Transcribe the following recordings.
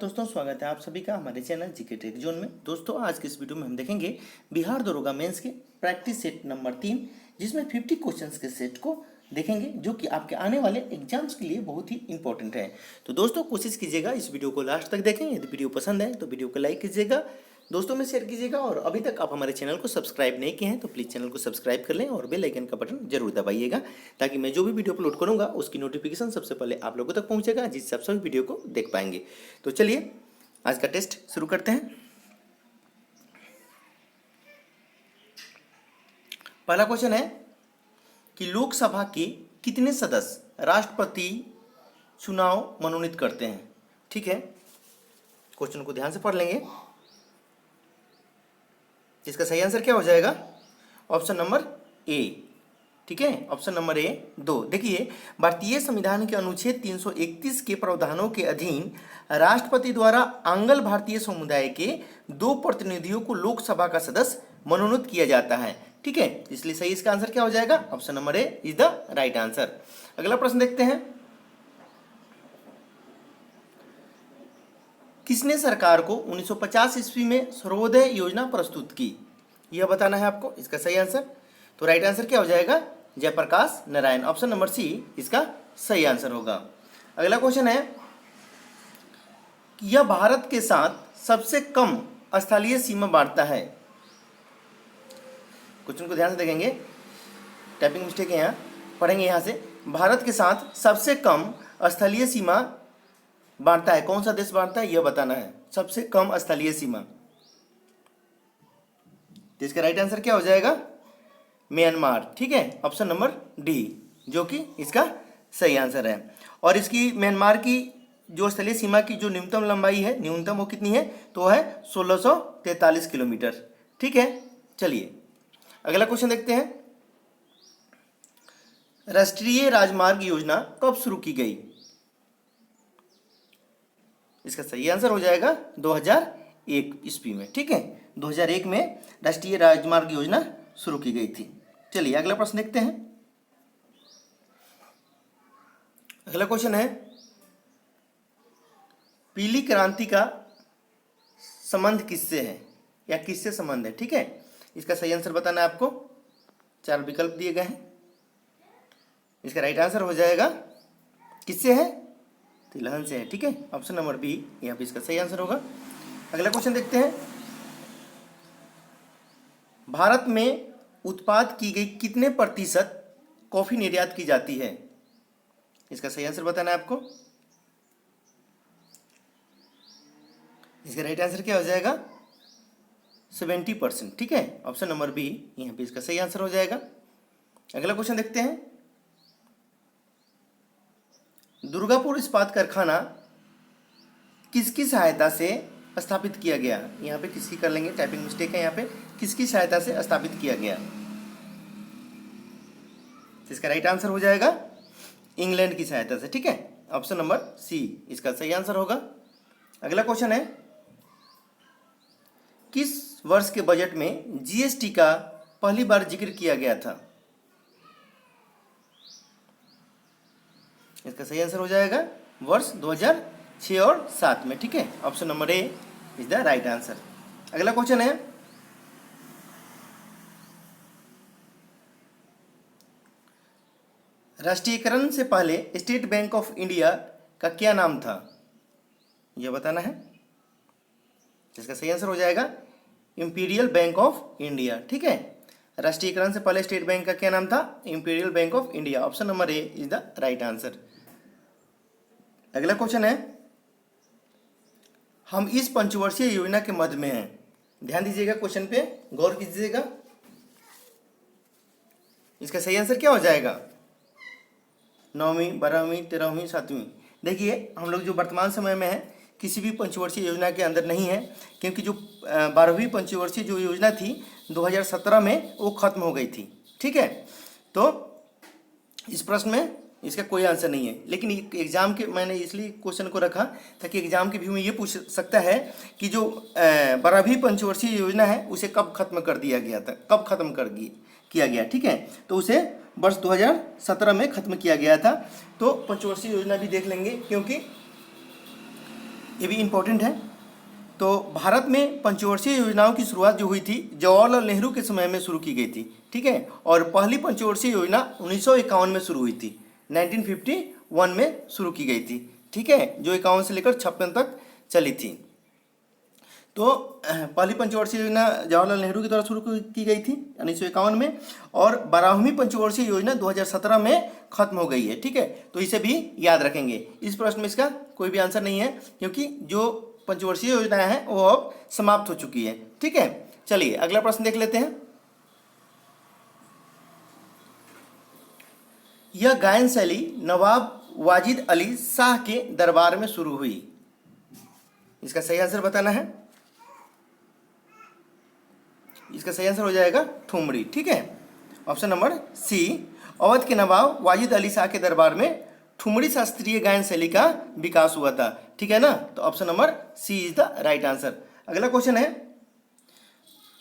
दोस्तों स्वागत है आप सभी का हमारे चैनल जीके टेक जोन में। दोस्तों आज के इस वीडियो में हम देखेंगे बिहार दरोगा मेंस के प्रैक्टिस सेट नंबर 3, जिसमें 50 क्वेश्चंस के सेट को देखेंगे जो कि आपके आने वाले एग्जाम्स के लिए बहुत ही इंपॉर्टेंट है। तो दोस्तों कोशिश कीजिएगा इस वीडियो को लास्ट तक देखें। यदि वीडियो पसंद है तो वीडियो को लाइक कीजिएगा, दोस्तों में शेयर कीजिएगा, और अभी तक आप हमारे चैनल को सब्सक्राइब नहीं किए हैं तो प्लीज़ चैनल को सब्सक्राइब कर लें और बेल आइकन का बटन जरूर दबाइएगा, ताकि मैं जो भी वीडियो अपलोड करूंगा उसकी नोटिफिकेशन सबसे पहले आप लोगों तक पहुंचेगा, जिससे आप सभी वीडियो को देख पाएंगे। तो चलिए आज का टेस्ट शुरू करते हैं। पहला क्वेश्चन है कि लोकसभा के कितने सदस्य राष्ट्रपति चुनाव मनोनीत करते हैं। ठीक है, क्वेश्चन को ध्यान से पढ़ लेंगे। इसका सही आंसर क्या हो जाएगा? ऑप्शन नंबर ए। ठीक है, ऑप्शन नंबर ए 2। देखिए, भारतीय संविधान के अनुच्छेद 331 के प्रावधानों के अधीन राष्ट्रपति द्वारा आंग्ल भारतीय समुदाय के 2 प्रतिनिधियों को लोकसभा का सदस्य मनोनीत किया जाता है। ठीक है, इसलिए सही इसका आंसर क्या हो जाएगा? Option number A is the right answer. अगला प्रश्न देखते हैं। किसने सरकार को 1950 ईस्वी में सर्वोदय योजना प्रस्तुत की? यह बताना है आपको। इसका सही आंसर, तो राइट आंसर क्या हो जाएगा? Jayaprakash Narayan. Option number C इसका सही आंसर होगा। अगला क्वेश्चन है कि यह भारत के साथ सबसे कम स्थलीय सीमा बांटता है। क्वेश्चन को ध्यान से देखेंगे, टाइपिंग मिस्टेक है यहाँ, पढ़ेंगे यहाँ से। भारत के साथ सबसे कम स्थलीय सीमा बांटता है, कौन सा देश बांटता है यह बताना है। सबसे कम स्थलीय सीमा, तो इसका राइट आंसर क्या हो जाएगा? म्यांमार। ठीक है, ऑप्शन नंबर डी जो कि इसका सही आंसर है। और इसकी म्यांमार की जो स्थलीय सीमा की जो न्यूनतम लंबाई है, न्यूनतम वो कितनी है? तो वो है 1643 किलोमीटर। ठीक है, चलिए अगला क्वेश्चन देखते हैं। राष्ट्रीय राजमार्ग योजना कब शुरू की गई? इसका सही आंसर हो जाएगा 2001 ईस्वी में। ठीक है, 2001 में राष्ट्रीय राजमार्ग योजना शुरू की गई थी। चलिए अगला प्रश्न देखते हैं। अगला क्वेश्चन है, पीली क्रांति का संबंध किससे है या किससे संबंध है? ठीक है, इसका सही आंसर बताना है आपको। 4 विकल्प दिए गए हैं। इसका राइट आंसर हो जाएगा किससे है? तिलहन से है। ठीक है, ऑप्शन नंबर बी यहाँ पे इसका सही आंसर होगा। अगला क्वेश्चन देखते हैं। भारत में उत्पाद की गई कितने प्रतिशत कॉफी निर्यात की जाती है? इसका सही आंसर बताना है आपको। इसका राइट आंसर क्या हो जाएगा? 70%। ठीक है, ऑप्शन नंबर बी यहाँ पे इसका सही आंसर हो जाएगा। अगला क्वेश्चन देखते हैं। दुर्गापुर इस्पात कारखाना किसकी सहायता से स्थापित किया गया? यहाँ पे किसकी कर लेंगे, टाइपिंग मिस्टेक है यहाँ पे। किसकी सहायता से स्थापित किया गया? इसका राइट आंसर हो जाएगा इंग्लैंड की सहायता से। ठीक है, ऑप्शन नंबर सी इसका सही आंसर होगा। अगला क्वेश्चन है, किस वर्ष के बजट में जीएसटी का पहली बार जिक्र किया गया था? इसका सही आंसर हो जाएगा वर्ष 2006 और 7 में। ठीक है, option number A is the right answer. अगला क्वेश्चन है, राष्ट्रीयकरण से पहले स्टेट बैंक ऑफ इंडिया का क्या नाम था? यह बताना है। इसका सही आंसर हो जाएगा इंपीरियल बैंक ऑफ इंडिया। ठीक है, राष्ट्रीयकरण से पहले स्टेट बैंक का क्या नाम था? Imperial bank of India. Option number A is the right answer. अगला क्वेश्चन है, हम इस पंचवर्षीय योजना के मध्य में हैं। ध्यान दीजिएगा, क्वेश्चन पे गौर कीजिएगा। इसका सही आंसर क्या हो जाएगा? 9वीं, 12वीं, 13वीं, 7वीं। देखिए, हम लोग जो वर्तमान समय में है किसी भी पंचवर्षीय योजना के अंदर नहीं है, क्योंकि जो 12वीं पंचवर्षीय जो योजना थी 2017 में वो खत्म हो गई थी। ठीक है, तो इस प्रश्न में इसका कोई आंसर नहीं है। लेकिन एग्जाम के मैंने इसलिए क्वेश्चन को रखा ताकि एग्जाम के व्यू में ये पूछ सकता है कि जो 12वीं पंचवर्षीय योजना है उसे कब खत्म कर दिया गया था, कब खत्म किया गया। ठीक है, तो उसे वर्ष 2017 में खत्म किया गया था। तो पंचवर्षीय योजना भी देख लेंगे, क्योंकि ये भी इम्पोर्टेंट है। तो भारत में पंचवर्षीय योजनाओं की शुरुआत जो हुई थी जवाहरलाल नेहरू के समय में शुरू की गई थी, ठीक है। और पहली पंचवर्षीय योजना 1951 में शुरू हुई थी, 1951 में शुरू की गई थी, ठीक है, जो 51 से लेकर 56 तक चली थी। तो पहली पंचवर्षीय योजना जवाहरलाल नेहरू के द्वारा शुरू की गई थी 1951 में, और 12वीं पंचवर्षीय योजना 2017 में खत्म हो गई है, ठीक है। तो इसे भी याद रखेंगे। इस प्रश्न में इसका कोई भी आंसर नहीं है, क्योंकि जो पंचवर्षीय योजनाएं हैं वो अब समाप्त हो चुकी है, ठीक है। चलिए अगला प्रश्न देख लेते हैं। यह गायन शैली नवाब वाजिद अली शाह के दरबार में शुरू हुई। इसका सही आंसर बताना है। इसका सही आंसर हो जाएगा ठुमरी, ठीक है। ऑप्शन नंबर सी, अवध के नवाब वाजिद अली शाह के दरबार में ठुमरी शास्त्रीय गायन शैली का विकास हुआ था, ठीक है ना। तो option number C is the right answer. अगला क्वेश्चन है,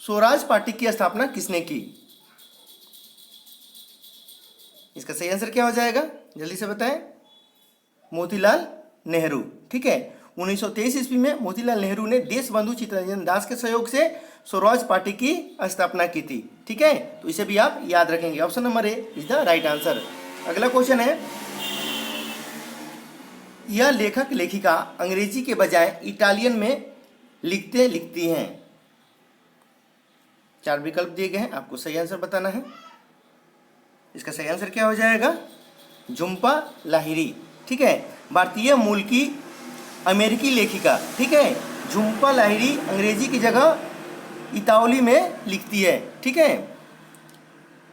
स्वराज पार्टी की स्थापना किसने की? इसका सही आंसर क्या हो जाएगा, जल्दी से बताएं। मोतीलाल नेहरू, ठीक है। 1923 ईस्वी में मोतीलाल नेहरू ने देश बंधु चित्तरंजन दास के सहयोग से स्वराज पार्टी की स्थापना की थी, ठीक है। तो इसे भी आप याद रखेंगे। Option number A is the right answer. अगला क्वेश्चन है, यह लेखक लेखिका अंग्रेजी के बजाय इटालियन में लिखती हैं। 4 विकल्प दिए गए हैं, आपको सही आंसर बताना है। इसका सही आंसर क्या हो जाएगा, झुम्पा लाहिरी, ठीक है। भारतीय मूल की अमेरिकी लेखिका, ठीक है। झुम्पा लाहिरी अंग्रेजी की जगह इतावली में लिखती है, ठीक है।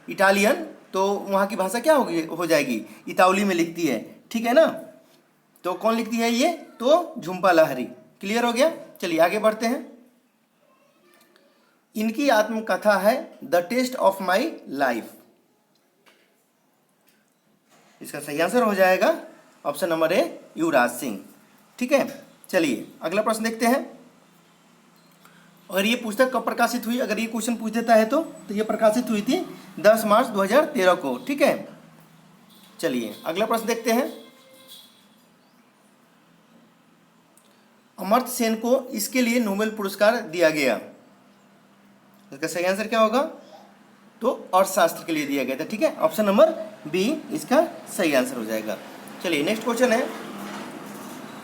इटालियन तो वहाँ की भाषा क्या होगी, हो जाएगी, इतावली में लिखती है, ठीक है ना। तो कौन लिखती है ये, तो झुम्पा लाहिरी। क्लियर हो गया। चलिए आगे बढ़ते हैं। इनकी आत्मकथा है the test of my life. इसका सही आंसर हो जाएगा option number A, Yuvraj Singh, ठीक है। चलिए अगला प्रश्न देखते हैं। और ये पुस्तक कब प्रकाशित हुई, अगर ये क्वेश्चन पूछ देता है तो ये प्रकाशित हुई थी 10 मार्च 2013 को, ठीक है। चलिए अगला प्रश्न देखते हैं। अमर्त्य सेन को इसके लिए नोबेल पुरस्कार दिया गया। इसका सही आंसर क्या होगा, तो अर्थशास्त्र के लिए दिया गया था, ठीक है। ऑप्शन नंबर बी इसका सही आंसर हो जाएगा। चलिए नेक्स्ट क्वेश्चन है,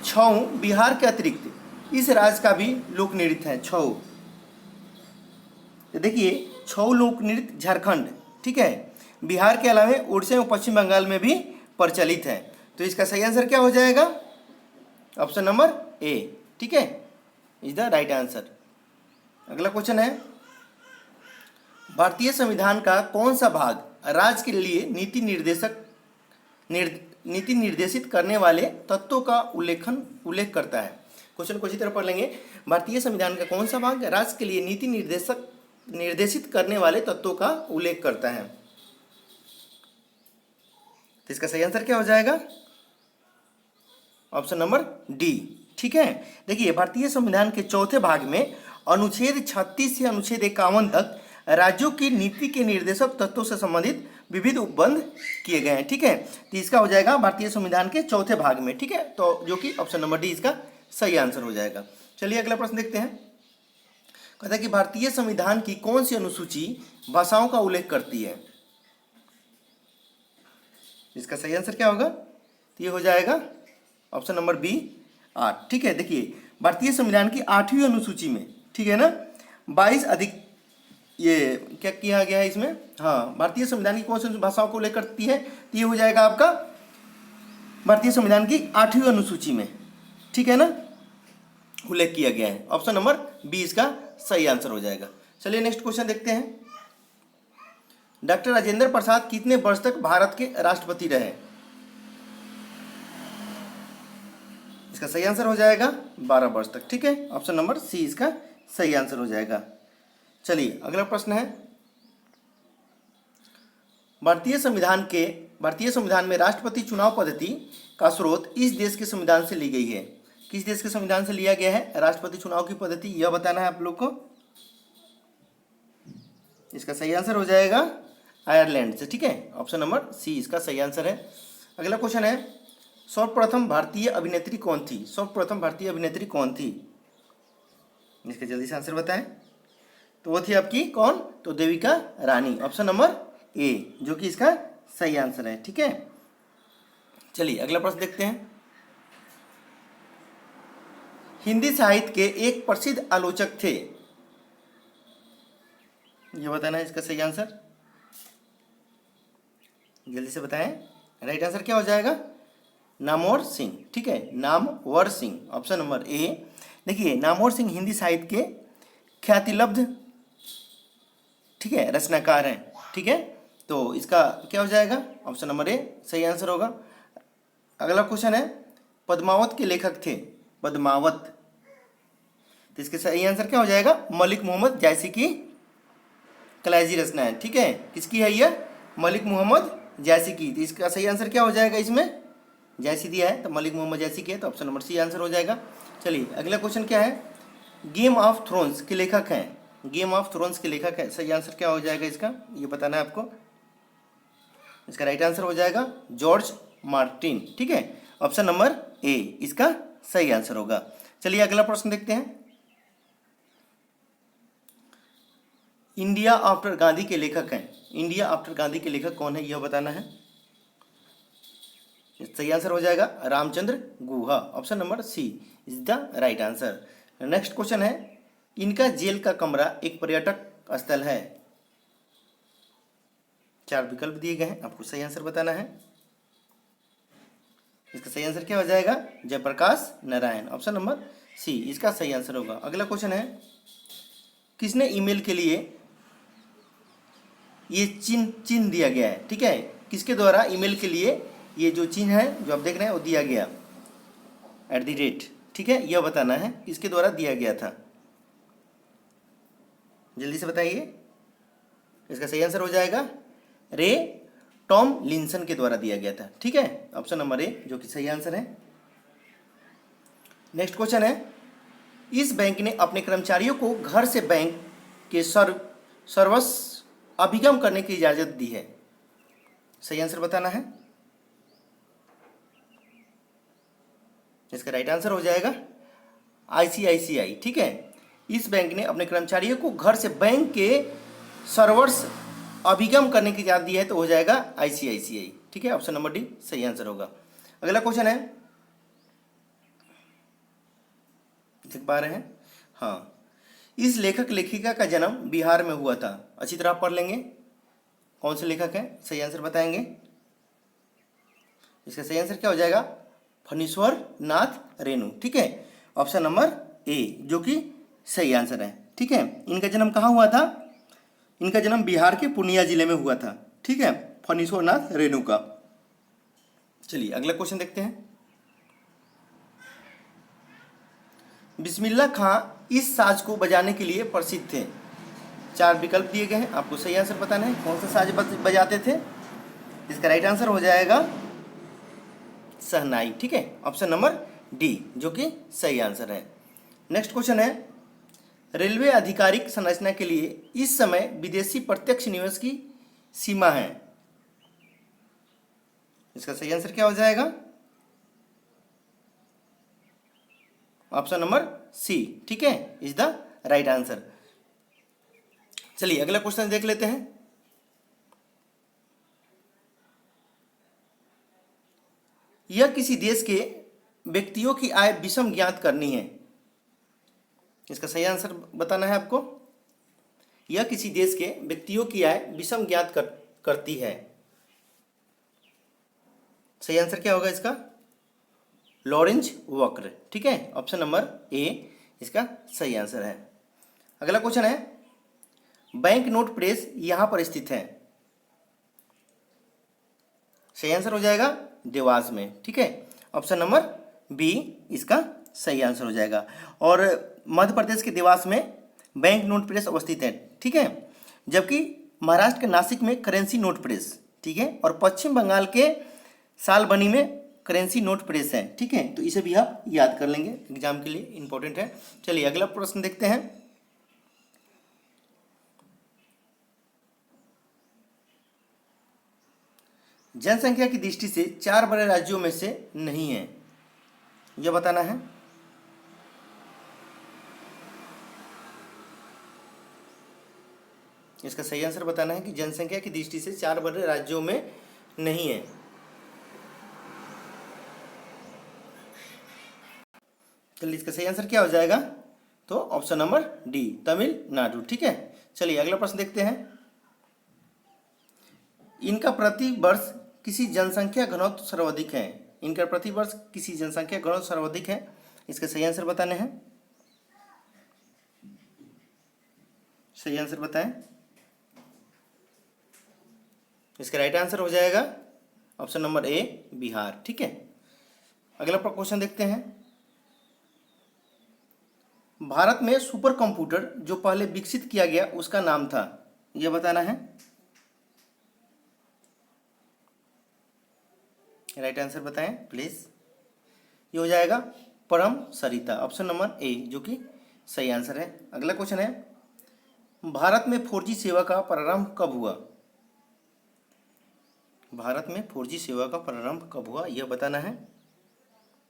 छऊ बिहार के अतिरिक्त इस राज्य का भी लोक नृत्य है। छऊ, तो देखिए छऊ लोक नृत्य झारखंड, ठीक है, बिहार के अलावा उड़ीसा एवं पश्चिम बंगाल में भी प्रचलित है। तो इसका सही आंसर क्या हो जाएगा, ऑप्शन नंबर ए, ठीक है, इज द राइट आंसर। अगला क्वेश्चन है, भारतीय संविधान का कौन सा भाग राज्य के लिए नीति निर्देशित करने वाले तत्वों का उल्लेख करता है। क्वेश्चन को इसी तरह पढ़ लेंगे। भारतीय संविधान का कौन सा भाग राज्य के लिए नीति निर्देशित करने वाले तत्वों का उल्लेख करता है। तो इसका सही आंसर क्या हो जाएगा, ऑप्शन नंबर डी, ठीक है। देखिए भारतीय संविधान के चौथे भाग में अनुच्छेद 36 से अनुच्छेद 51 तक राज्यों की नीति के निर्देशक तत्वों से संबंधित विविध उपबंध किए गए हैं, ठीक है। तो इसका हो जाएगा भारतीय संविधान के चौथे भाग में, ठीक है। तो जो कि ऑप्शन नंबर डी इसका सही आंसर हो जाएगा। चलिए अगला प्रश्न देखते हैं। कहता है कि भारतीय संविधान की कौन सी अनुसूची भाषाओं का उल्लेख करती है। इसका सही आंसर क्या होगा, तो ये हो जाएगा ऑप्शन नंबर बी 8, ठीक है। देखिए भारतीय संविधान की 8वीं अनुसूची में, ठीक है ना, 22 अधिक ये क्या किया गया है इसमें, हाँ, भारतीय संविधान की कौन सी भाषाओं को उल्लेख करती है, तो ये हो जाएगा आपका भारतीय संविधान की 8वीं अनुसूची में, ठीक है ना, उल्लेख किया गया है। ऑप्शन नंबर बी इसका सही आंसर हो जाएगा। चलिए नेक्स्ट क्वेश्चन देखते हैं। डॉक्टर राजेंद्र प्रसाद कितने वर्ष तक भारत के राष्ट्रपति रहे। इसका सही आंसर हो जाएगा 12 वर्ष तक, ठीक है। ऑप्शन नंबर सी इसका सही आंसर हो जाएगा। चलिए अगला प्रश्न है, भारतीय संविधान में राष्ट्रपति चुनाव पद्धति का स्रोत इस देश के संविधान से ली गई है। किस देश के संविधान से लिया गया है राष्ट्रपति चुनाव की पद्धति, यह बताना है आप लोग को। इसका सही आंसर हो जाएगा आयरलैंड से, ठीक है। ऑप्शन नंबर सी इसका सही आंसर है। अगला क्वेश्चन है, सर्वप्रथम भारतीय अभिनेत्री कौन थी? सर्वप्रथम भारतीय अभिनेत्री कौन थी? इसका जल्दी से आंसर बताएं। तो वो थी आपकी कौन? तो देविका रानी, ऑप्शन नंबर ए, जो कि इसका सही आंसर है। ठीक है, चलिए अगला प्रश्न देखते हैं। हिंदी साहित्य के एक प्रसिद्ध आलोचक थे, ये बताना है इसका सही आंसर, जल्दी से बताएं। राइट आंसर क्या हो जाएगा? नामवर सिंह। ठीक है, नामवर सिंह, ऑप्शन नंबर ए। देखिए, नामवर सिंह हिंदी साहित्य के ख्यातिलब्ध, ठीक है, रचनाकार हैं। ठीक है, तो इसका क्या हो जाएगा? ऑप्शन नंबर ए सही आंसर होगा। अगला क्वेश्चन है, पद्मावत के लेखक थे, पद्मावत, तो इसके सही आंसर क्या हो जाएगा? मलिक मोहम्मद जायसी की कलायजी रचना है। ठीक है, किसकी है यह? मलिक मोहम्मद जायसी की। तो इसका सही आंसर क्या हो जाएगा? इसमें जायसी दिया है तो मलिक मोहम्मद जायसी की है, तो ऑप्शन नंबर सी आंसर हो जाएगा। चलिए अगला क्वेश्चन क्या है? गेम ऑफ थ्रोन्स के लेखक हैं, गेम ऑफ थ्रोन्स के लेखक है, सही आंसर क्या हो जाएगा इसका? ये बताना है आपको। इसका राइट आंसर हो जाएगा जॉर्ज मार्टिन। ठीक है, ऑप्शन नंबर ए इसका सही आंसर होगा। चलिए अगला प्रश्न देखते हैं। इंडिया आफ्टर गांधी के लेखक हैं, इंडिया आफ्टर गांधी के लेखक कौन है यह बताना है। सही आंसर हो जाएगा Ramachandra Guha, option number C is the right answer. Next question है, इनका जेल का कमरा एक पर्यटक स्थल है। 4 विकल्प दिए गए हैं, आपको सही आंसर बताना है। इसका सही आंसर क्या हो जाएगा? Jayaprakash Narayan, option number C इसका सही आंसर होगा। अगला क्वेश्चन है, किसने ईमेल के लिए ये चिन्ह दिया गया है? ठीक है, किसके द्वारा ईमेल के लिए ये जो चिन्ह है जो आप देख रहे हैं वो दिया गया, @ ठीक है, यह बताना है किसके द्वारा दिया गया था, जल्दी से बताइए। इसका सही आंसर हो जाएगा रे टॉमलिंसन के द्वारा दिया गया था। ठीक है, ऑप्शन नंबर ए जो कि सही आंसर है। नेक्स्ट क्वेश्चन है, इस बैंक ने अपने कर्मचारियों को घर से बैंक के सर्वस्व अभिगम करने की इजाजत दी है, सही आंसर बताना है। इसका राइट आंसर हो जाएगा ICICI। ठीक है, इस बैंक ने अपने कर्मचारियों को घर से बैंक के सर्वर्स अभिगम करने की इजाजत दी है, तो हो जाएगा ICICI। ठीक है, ऑप्शन नंबर डी सही आंसर होगा। अगला क्वेश्चन है, देख पा रहे हैं? हाँ, इस लेखक लेखिका का जन्म बिहार में हुआ था, अच्छी तरह पढ़ लेंगे कौन से लेखक हैं, सही आंसर बताएंगे। इसका सही आंसर क्या हो जाएगा? फणीश्वर नाथ रेणु। ठीक है, ऑप्शन नंबर ए जो कि सही आंसर है। ठीक है, इनका जन्म कहाँ हुआ था? इनका जन्म बिहार के पूर्णिया जिले में हुआ था। ठीक है, फणीश्वर नाथ रेणु का। चलिए अगला क्वेश्चन देखते हैं। बिस्मिल्लाह खां इस साज को बजाने के लिए प्रसिद्ध थे। 4 विकल्प दिए गए हैं, आपको सही आंसर बताना है कौन सा साज बजाते थे। इसका राइट आंसर हो जाएगा शहनाई। ठीक है, ऑप्शन नंबर डी जो कि सही आंसर है। नेक्स्ट क्वेश्चन है, रेलवे आधिकारिक संरचना के लिए इस समय विदेशी प्रत्यक्ष निवेश की सीमा है, इसका सही आंसर क्या हो जाएगा? ऑप्शन नंबर सी, ठीक है, इज द राइट आंसर। चलिए अगला क्वेश्चन देख लेते हैं। यह किसी देश के व्यक्तियों की आय विषम ज्ञात करनी है, इसका सही आंसर बताना है आपको। यह किसी देश के व्यक्तियों की आय विषम ज्ञात करती है, सही आंसर क्या होगा इसका? लॉरेंज वक्र। ठीक है, ऑप्शन नंबर ए इसका सही आंसर है। अगला क्वेश्चन है, बैंक नोट प्रेस यहां पर स्थित है, सही आंसर हो जाएगा देवास में। ठीक है, ऑप्शन नंबर बी इसका सही आंसर हो जाएगा। और मध्य प्रदेश के देवास में बैंक नोट प्रेस अवस्थित है। ठीक है, जबकि महाराष्ट्र के नासिक में करेंसी नोट प्रेस, ठीक है, और पश्चिम बंगाल के सालबनी में करेंसी नोट प्रेस है। ठीक है, तो इसे भी आप याद कर लेंगे, एग्जाम के लिए इंपॉर्टेंट है। चलिए अगला प्रश्न देखते हैं। जनसंख्या की दृष्टि से 4 बड़े राज्यों में से नहीं है, यह बताना है। इसका सही आंसर बताना है कि जनसंख्या की दृष्टि से 4 बड़े राज्यों में नहीं है। चलिए इसका सही आंसर क्या हो जाएगा? तो ऑप्शन नंबर डी, तमिलनाडु। ठीक है, चलिए अगला प्रश्न देखते हैं। इनका प्रति वर्ष किसी जनसंख्या घनत्व सर्वाधिक है। इनका प्रति वर्ष किसी जनसंख्या घनत्व सर्वाधिक है, इसके सही आंसर बताने हैं। सही आंसर बताएं। इसका राइट आंसर हो जाएगा ऑप्शन नंबर ए, बिहार। ठीक है, अगला क्वेश्चन देखते हैं। भारत में सुपर कंप्यूटर जो पहले विकसित किया गया उसका नाम था, यह बताना है। राइट आंसर बताएं प्लीज। ये हो जाएगा परम सरिता, ऑप्शन नंबर ए, जो कि सही आंसर है। अगला क्वेश्चन है, भारत में 4G सेवा का प्रारंभ कब हुआ। भारत में 4G सेवा का प्रारंभ कब हुआ, यह बताना है।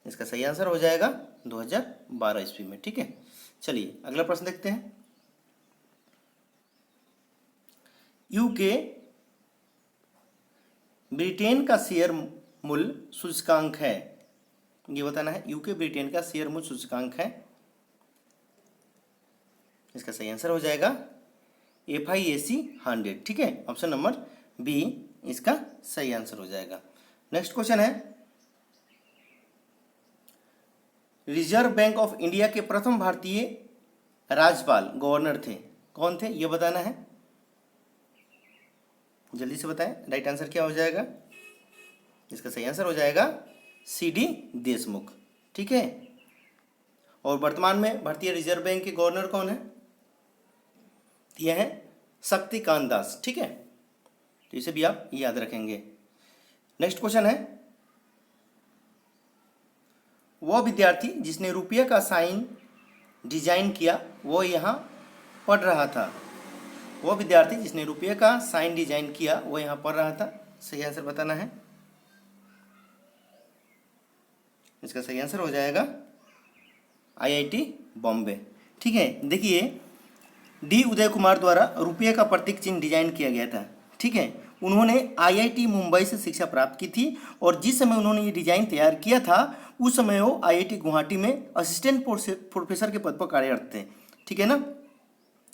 इसका सही आंसर हो जाएगा 2012 ईस्वी में। ठीक है, चलिए अगला प्रश्न देखते हैं। यूके ब्रिटेन का शेयर मूल्य सूचकांक है, ये बताना है। यूके ब्रिटेन का शेयर मूल्य सूचकांक है, इसका सही आंसर हो जाएगा FIAC 100। ठीक है, ऑप्शन नंबर बी इसका सही आंसर हो जाएगा। नेक्स्ट क्वेश्चन है, रिजर्व बैंक ऑफ इंडिया के प्रथम भारतीय राज्यपाल गवर्नर थे, कौन थे, यह बताना है। जल्दी से बताएं, राइट आंसर क्या हो जाएगा। इसका सही आंसर हो जाएगा CD देशमुख। ठीक है, और वर्तमान में भारतीय रिजर्व बैंक के गवर्नर कौन है, यह है शक्तिकांत दास। ठीक है, तो इसे भी आप याद रखेंगे। नेक्स्ट क्वेश्चन है, वह विद्यार्थी जिसने रुपये का साइन डिजाइन किया वो यहाँ पढ़ रहा था। वह विद्यार्थी जिसने रुपये का साइन डिजाइन किया वो यहाँ पढ़ रहा था, सही आंसर बताना है। इसका सही आंसर हो जाएगा IIT बॉम्बे। ठीक है, देखिए D उदय कुमार द्वारा रुपये का प्रतीक चिन्ह डिजाइन किया गया था। ठीक है, उन्होंने IIT मुंबई से शिक्षा प्राप्त की थी और जिस समय उन्होंने ये डिजाइन तैयार किया था उस समय वो IIT गुवाहाटी में असिस्टेंट प्रोफेसर के पद पर कार्यरत थे। ठीक है ना,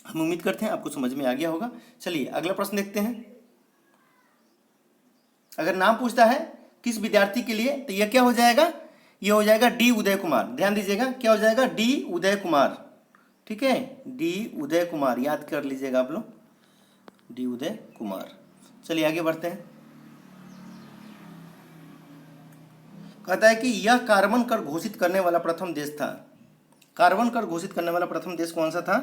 हम उम्मीद करते हैं आपको समझ में आ गया होगा। चलिए अगला प्रश्न देखते हैं। अगर नाम पूछता है किस विद्यार्थी के लिए तो यह क्या हो जाएगा, यह हो जाएगा D उदय कुमार। ध्यान दीजिएगा, क्या हो जाएगा, D उदय कुमार। ठीक है, D उदय कुमार, याद कर लीजिएगा आप लोग, D उदय कुमार। चलिए आगे बढ़ते हैं। कहता है कि यह कार्बन कर घोषित करने वाला प्रथम देश था। कार्बन कर घोषित करने वाला प्रथम देश कौन सा था,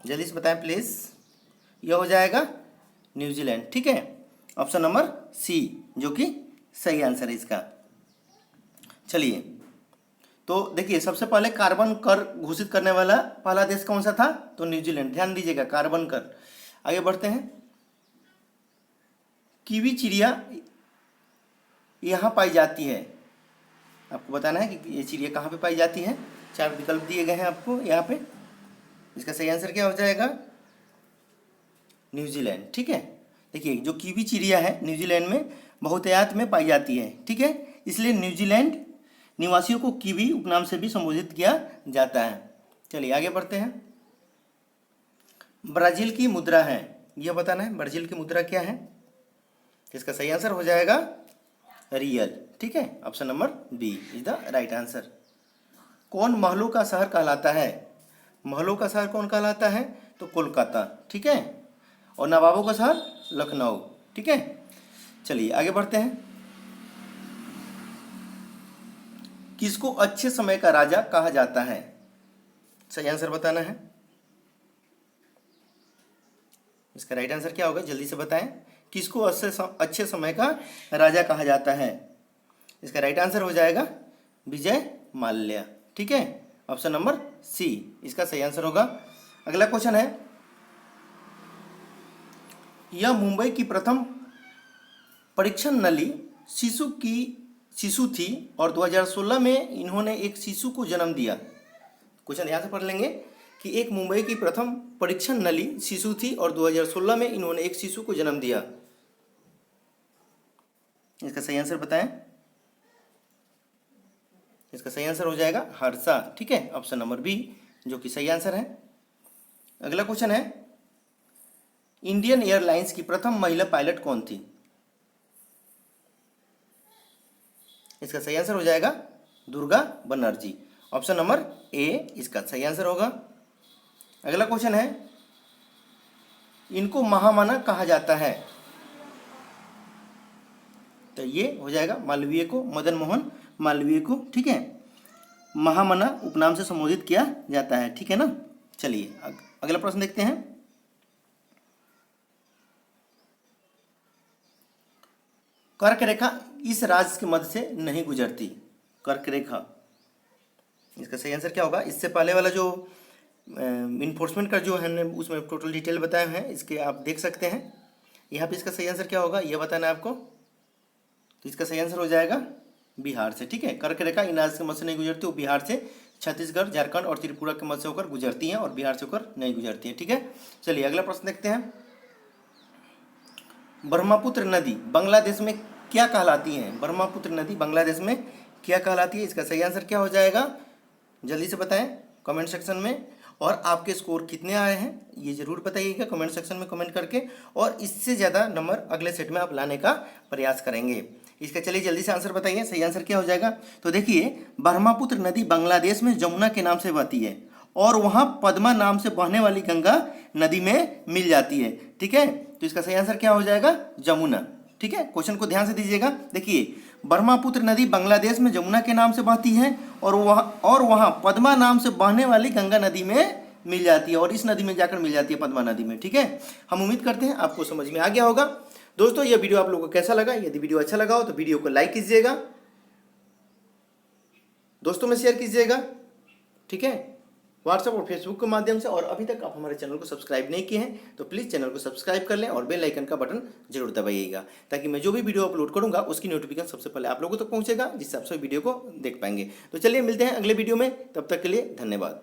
जल्दी से बताएं प्लीज। यह हो जाएगा न्यूजीलैंड। ठीक है, ऑप्शन नंबर सी, जो कि सही आंसर है इसका। चलिए तो देखिए, सबसे पहले कार्बन कर घोषित करने वाला पहला देश कौन सा था, तो न्यूजीलैंड। ध्यान दीजिएगा, कार्बन कर। आगे बढ़ते हैं। कीवी चिड़िया यहाँ पाई जाती है, आपको बताना है कि ये चिड़िया कहाँ पे पाई जाती है। 4 विकल्प दिए गए हैं आपको यहाँ पे। इसका सही आंसर क्या हो जाएगा, न्यूजीलैंड। ठीक है, देखिए जो कीवी चिड़िया है न्यूजीलैंड में बहुतायत में पाई जाती है। ठीक है, इसलिए न्यूजीलैंड निवासियों को कीवी उपनाम से भी संबोधित किया जाता है। चलिए आगे बढ़ते हैं। ब्राजील की मुद्रा है, यह बताना है ब्राजील की मुद्रा क्या है। इसका सही आंसर हो जाएगा रियल। ठीक है, option number B is the right answer. कौन महलों का शहर कहलाता है, महलों का शहर कौन कहलाता है, तो कोलकाता। ठीक है, और नवाबों का शहर लखनऊ। ठीक है, चलिए आगे बढ़ते हैं। किसको अच्छे समय का राजा कहा जाता है, सही आंसर बताना है। इसका राइट आंसर क्या होगा, जल्दी से बताएं। किसको अच्छे समय का राजा कहा जाता है, इसका राइट आंसर हो जाएगा विजय माल्या। ठीक है, ऑप्शन नंबर सी इसका सही आंसर होगा। अगला क्वेश्चन है, यह मुंबई की प्रथम परीक्षण नली शिशु थी और 2016 में इन्होंने एक शिशु को जन्म दिया। क्वेश्चन यहाँ से पढ़ लेंगे कि एक मुंबई की प्रथम परीक्षण नली शिशु थी और 2016 में इन्होंने एक शिशु को जन्म दिया। इसका सही आंसर बताएं। इसका सही आंसर हो जाएगा हर्षा। ठीक है, ऑप्शन नंबर बी जो कि सही आंसर है। अगला क्वेश्चन है, इंडियन एयरलाइंस की प्रथम महिला पायलट कौन थी? इसका सही आंसर हो जाएगा दुर्गा बनर्जी। ऑप्शन नंबर ए इसका सही आंसर होगा। अगला क्वेश्चन है, इनको महामना कहा जाता है, तो ये हो जाएगा मालवीय को, मदन मोहन मालवीय को। ठीक है, महामना उपनाम से संबोधित किया जाता है। ठीक है ना। चलिए अगला प्रश्न देखते हैं। कर्क रेखा इस राज्य के मध्य से नहीं गुजरती। कर्क रेखा, इसका सही आंसर क्या होगा? इससे पहले वाला जो इन्फोर्समेंट का जो है उसमें टोटल डिटेल बताए हैं, इसके आप देख सकते हैं। यहाँ पे इसका सही आंसर क्या होगा ये बताना है आपको। तो इसका सही आंसर हो जाएगा बिहार से। ठीक है, कर्क रेखा इन राज्य के मध्य से नहीं गुजरती, वो बिहार से छत्तीसगढ़, झारखंड और त्रिपुरा के मध्य से होकर गुजरती हैं और बिहार से होकर नहीं गुजरती है। ठीक है, चलिए अगला प्रश्न देखते हैं। ब्रह्मपुत्र नदी बांग्लादेश में क्या कहलाती है? ब्रह्मपुत्र नदी बांग्लादेश में क्या कहलाती है? इसका सही आंसर क्या हो जाएगा जल्दी से बताएं कमेंट सेक्शन में। और आपके स्कोर कितने आए हैं ये जरूर बताइएगा कमेंट सेक्शन में कमेंट करके, और इससे ज़्यादा नंबर अगले सेट में आप लाने का प्रयास करेंगे। इसका चलिए जल्दी से आंसर बताइए, सही आंसर क्या हो जाएगा? तो देखिए, ब्रह्मपुत्र नदी बांग्लादेश में जमुना के नाम से बहती है और वहाँ पद्मा नाम से बहने वाली गंगा नदी में मिल जाती है। ठीक है, तो इसका सही आंसर क्या हो जाएगा? जमुना। ठीक है, क्वेश्चन को ध्यान से दीजिएगा। देखिए, ब्रह्मपुत्र नदी बांग्लादेश में जमुना के नाम से बहती है और वहाँ पद्मा नाम से बहने वाली गंगा नदी में मिल जाती है, और इस नदी में जाकर मिल जाती है पद्मा नदी में। ठीक है, हम उम्मीद करते हैं आपको समझ में आ गया होगा। दोस्तों, यह वीडियो आप लोगों को कैसा लगा? यदि वीडियो अच्छा लगा हो तो वीडियो को लाइक कीजिएगा, दोस्तों में शेयर कीजिएगा। ठीक है, व्हाट्सएप और फेसबुक के माध्यम से। और अभी तक आप हमारे चैनल को सब्सक्राइब नहीं किए हैं तो प्लीज़ चैनल को सब्सक्राइब कर लें और बेल आइकन का बटन जरूर दबाइएगा, ताकि मैं जो भी वीडियो अपलोड करूंगा उसकी नोटिफिकेशन सबसे पहले आप लोगों तक पहुंचेगा, जिससे आप सभी वीडियो को देख पाएंगे। तो चलिए मिलते हैं अगले वीडियो में, तब तक के लिए धन्यवाद।